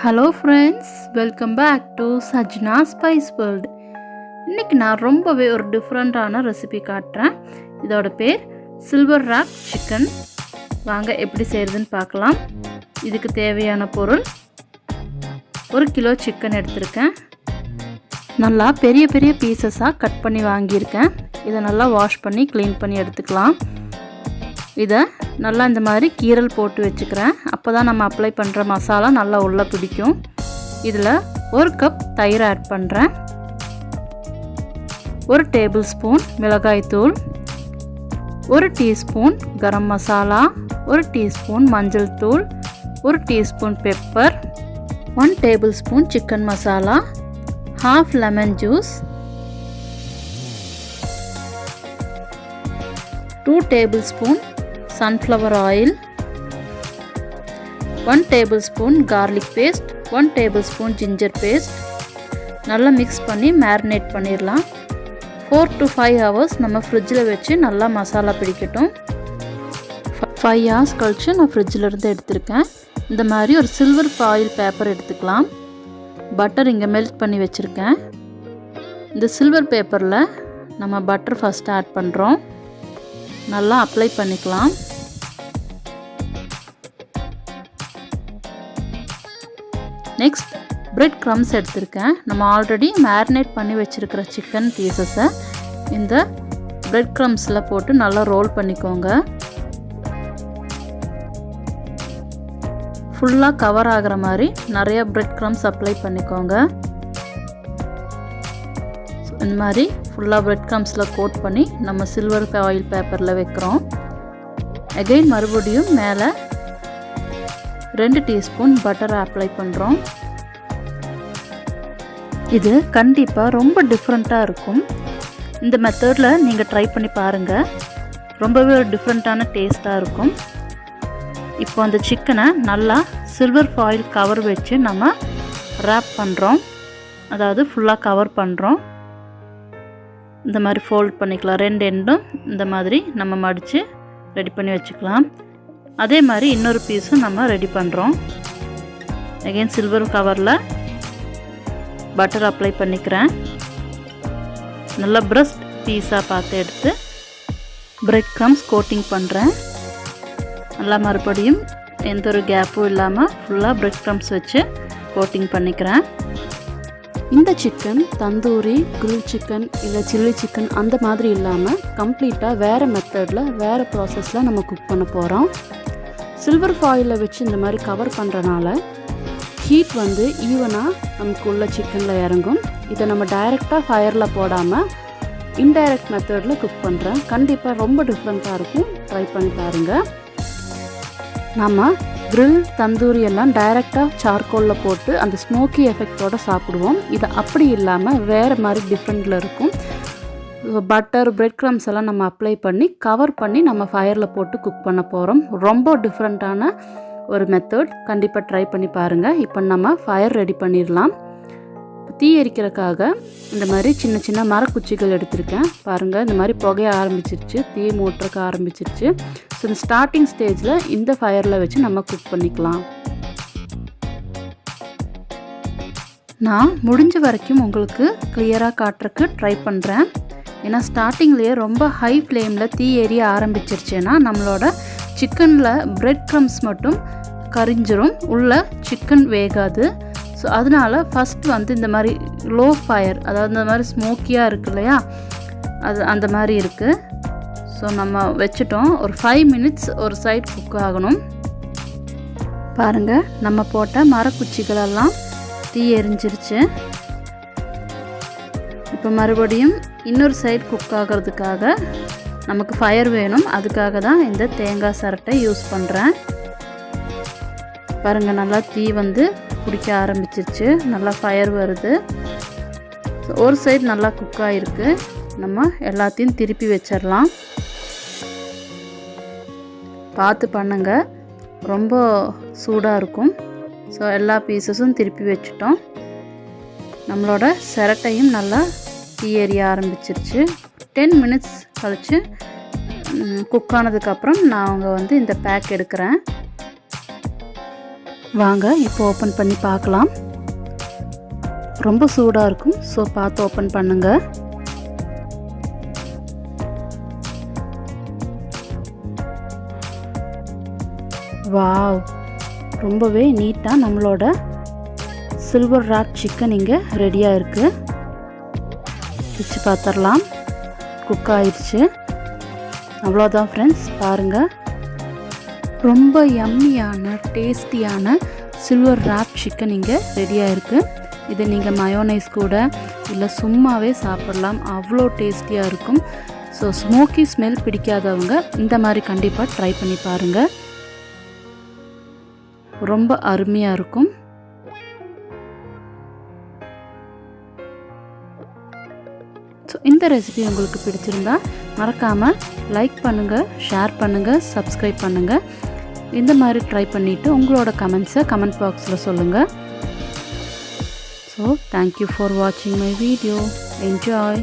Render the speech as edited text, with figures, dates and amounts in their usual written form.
Hello friends, welcome back to Sajna spice world. இன்றைக்கி நான் ரொம்பவே ஒரு டிஃப்ரெண்ட்டான ரெசிபி காட்டுறேன். இதோட பேர் சில்வர் ராப் சிக்கன். வாங்க எப்படி செய்கிறதுன்னு பார்க்கலாம். இதுக்கு தேவையான பொருள் 1 கிலோ சிக்கன் எடுத்திருக்கேன். நல்லா பெரிய பெரிய பீசஸாக கட் பண்ணி வாங்கியிருக்கேன். இதை நல்லா வாஷ் பண்ணி க்ளீன் பண்ணி எடுத்துக்கலாம். இதை நல்லா இந்த மாதிரி கீரல் போட்டு வச்சுக்கிறேன். அப்போ தான் நம்ம அப்ளை பண்ணுற மசாலா நல்லா உள்ளே பிடிக்கும். இதில் 1 கப் தயிர் ஆட் பண்ணுறேன். 1 டேபிள் ஸ்பூன் மிளகாய்த்தூள், 1 டீஸ்பூன் கரம் மசாலா, 1 டீஸ்பூன் மஞ்சள் தூள், 1 teaspoon pepper, 1 table spoon chicken masala, half lemon juice, 2 table spoon sunflower oil, 1 tablespoon garlic paste, 1 tablespoon ginger paste. நல்லா மிக்ஸ் பண்ணி மேரினேட் பண்ணிடலாம். 4 to 5 hours நம்ம ஃப்ரிட்ஜில் வச்சு நல்லா மசாலா பிடிக்கட்டும். 5 hours கழிச்சு நான் ஃப்ரிட்ஜில் இருந்து எடுத்திருக்கேன். இந்த மாதிரி ஒரு சில்வர் ஃபாயில் பேப்பர் எடுத்துக்கலாம். பட்டர் இங்கே மெல்ட் பண்ணி வச்சுருக்கேன். இந்த சில்வர் பேப்பரில் நம்ம பட்டர் ஃபஸ்ட்டு ஆட் பண்ணுறோம். நல்லா அப்ளை பண்ணிக்கலாம். நெக்ஸ்ட் பிரெட் க்ரம்ஸ் எடுத்திருக்கேன். நம்ம ஆல்ரெடி மேரினேட் பண்ணி வச்சுருக்கிற சிக்கன் பீசஸை இந்த பிரெட் க்ரம்ஸில் போட்டு நல்லா ரோல் பண்ணிக்கோங்க. ஃபுல்லாக கவர் ஆகிற மாதிரி நிறைய பிரெட் க்ரம்ஸ் அப்ளை பண்ணிக்கோங்க. இந்த மாதிரி ஃபுல்லாக பிரெட் க்ரம்ஸில் கோட் பண்ணி நம்ம சில்வர் ஃபாயில் பேப்பரில் வைக்கிறோம். அகைன் மறுபடியும் மேலே 2 டீஸ்பூன் பட்டர் அப்ளை பண்ணுறோம். இது கண்டிப்பாக ரொம்ப டிஃப்ரெண்ட்டாக இருக்கும். இந்த மெத்தடில் நீங்கள் ட்ரை பண்ணி பாருங்கள். ரொம்பவே ஒரு டிஃப்ரெண்ட்டான டேஸ்ட்டாக இருக்கும். இப்போ அந்த சிக்கனை நல்லா சில்வர் ஃபாயில் கவர் வச்சு நம்ம ரேப் பண்ணுறோம். அதாவது ஃபுல்லாக கவர் பண்ணுறோம். இந்த மாதிரி ஃபோல்ட் பண்ணிக்கலாம். 2 எண்டும் இந்த மாதிரி நம்ம மடித்து ரெடி பண்ணி வச்சுக்கலாம். அதே மாதிரி இன்னொரு பீஸும் நம்ம ரெடி பண்ணுறோம். அகைன் சில்வர் கவரில் பட்டர் அப்ளை பண்ணிக்கிறேன். நல்லா பிரஸ்ட் பீஸாக பார்த்து எடுத்து பிரெட் க்ரம்ஸ் கோட்டிங் பண்ணுறேன். நல்லா மறுபடியும் எந்த ஒரு கேப்பும் இல்லாமல் ஃபுல்லாக பிரெட் க்ரம்ஸ் வச்சு கோட்டிங் பண்ணிக்கிறேன். இந்த சிக்கன் தந்தூரி, கிரில் சிக்கன் இல்லை சில்லி சிக்கன் அந்த மாதிரி இல்லாமல் கம்ப்ளீட்டாக வேறு மெத்தடில் வேறு ப்ராசஸில் நம்ம குக் பண்ண போகிறோம். சில்வர் ஃபாயிலில் வச்சு இந்த மாதிரி கவர் பண்ணுறனால ஹீட் வந்து ஈவனாக நமக்கு உள்ள சிக்கனில் இறங்கும். இதை நம்ம டைரெக்டாக ஃபயரில் போடாமல் இன்டைரக்ட் மெத்தடில் குக் பண்ணுறேன். கண்டிப்பாக ரொம்ப டிஃப்ரெண்ட்டாக இருக்கும். ட்ரை பண்ணி பாருங்கள். நம்ம கிரில், தந்தூரி எல்லாம் டைரெக்டாக சார்கோலில் போட்டு அந்த ஸ்மோக்கி எஃபெக்டோடு சாப்பிடுவோம். இது அப்படி இல்லாமல் வேறு மாதிரி டிஃப்ரெண்ட்டில் இருக்கும். பட்டர், பிரெட் க்ரம்ஸ் எல்லாம் நம்ம அப்ளை பண்ணி கவர் பண்ணி நம்ம ஃபயரில் போட்டு குக் பண்ண போகிறோம். ரொம்ப டிஃப்ரெண்ட்டான ஒரு மெத்தட். கண்டிப்பாக ட்ரை பண்ணி பாருங்கள். இப்போ நம்ம ஃபயர் ரெடி பண்ணிடலாம். தீ எரிக்கிறதுக்காக இந்த மாதிரி சின்ன சின்ன மரக்குச்சிகள் எடுத்திருக்கேன். பாருங்கள், இந்த மாதிரி புகைய ஆரம்பிச்சிருச்சு, தீ மூட்டுறக்க ஆரம்பிச்சிருச்சு. ஸோ இந்த ஸ்டார்டிங் ஸ்டேஜில் இந்த ஃபயரில் வச்சு நம்ம குக் பண்ணிக்கலாம். நான் முடிஞ்ச வரைக்கும் உங்களுக்கு கிளியராக காட்டுறக்கு ட்ரை பண்ணுறேன். ஏன்னா ஸ்டார்டிங்லேயே ரொம்ப ஹை ஃப்ளேமில் தீ எரிய ஆரம்பிச்சிருச்சுன்னா நம்மளோட சிக்கனில் பிரெட் க்ரம்ஸ் மட்டும் கரிஞ்சிரும், உள்ள சிக்கன் வேகாது. ஸோ அதனால் ஃபஸ்ட் வந்து இந்த மாதிரி லோ ஃபயர், அதாவது இந்த மாதிரி ஸ்மோக்கியாக இருக்கு இல்லையா, அது அந்த மாதிரி இருக்குது. ஸோ நம்ம வச்சுட்டோம். ஒரு 5 மினிட்ஸ் ஒரு சைட் குக் ஆகணும். பாருங்கள், நம்ம போட்ட மரக்குச்சிகளெல்லாம் தீ எரிஞ்சிருச்சு. இப்போ மறுபடியும் இன்னொரு சைட் குக் ஆகிறதுக்காக நமக்கு ஃபயர் வேணும். அதுக்காக தான் இந்த தேங்காய் சரட்டை யூஸ் பண்ணுறேன். பாருங்கள், நல்லா தீ வந்து பிடிக்க ஆரம்பிச்சிருச்சு. நல்லா ஃபயர் வருது. ஒரு சைடு நல்லா குக் ஆகிருக்கு. நம்ம எல்லாத்தையும் திருப்பி வச்சிடலாம். பார்த்து பண்ணுங்கள், ரொம்ப சூடாக இருக்கும். ஸோ எல்லா பீசஸும் திருப்பி வச்சுட்டோம். நம்மளோட சரட்டையும் நல்லா தீ எரிய ஆரம்பிச்சிருச்சு. 10 மினிட்ஸ் கழித்து குக் ஆனதுக்கப்புறம் நான் வந்து இந்த பேக் எடுக்கிறேன். வாங்க இப்போ ஓப்பன் பண்ணி பார்க்கலாம். ரொம்ப சூடாக இருக்கும், ஸோ பார்த்து ஓப்பன் பண்ணுங்க. வாவ், ரொம்பவே நீட்டாக நம்மளோட சில்வர் ராப் சிக்கன் இங்கே ரெடியாக இருக்குது. பிச்சு பார்த்துடலாம். குக் ஆயிடுச்சு. அவ்வளோதான் ஃப்ரெண்ட்ஸ், பாருங்கள். ரொம்ப யம்மியான டேஸ்டியான சில்வர் ராப் சிக்கன் இங்கே ரெடியாக இருக்குது. இதை நீங்கள் மயோனைஸ் கூட இல்லை சும்மாவே சாப்பிடலாம், அவ்வளோ டேஸ்டியாக இருக்கும். ஸோ ஸ்மோக்கி ஸ்மெல் பிடிக்காதவங்க இந்த மாதிரி கண்டிப்பாக ட்ரை பண்ணி பாருங்கள். ரொம்ப அருமையாக இருக்கும். ஸோ இந்த ரெசிபி உங்களுக்கு பிடிச்சிருந்தா மறக்காமல் லைக் பண்ணுங்கள், ஷேர் பண்ணுங்கள், சப்ஸ்கிரைப் பண்ணுங்கள். இந்த மாதிரி ட்ரை பண்ணிவிட்டு உங்களோட கமெண்ட்ஸை கமெண்ட் பாக்ஸில் சொல்லுங்கள். ஸோ தேங்க்யூ ஃபார் வாட்சிங் மை வீடியோ. என்ஜாய்.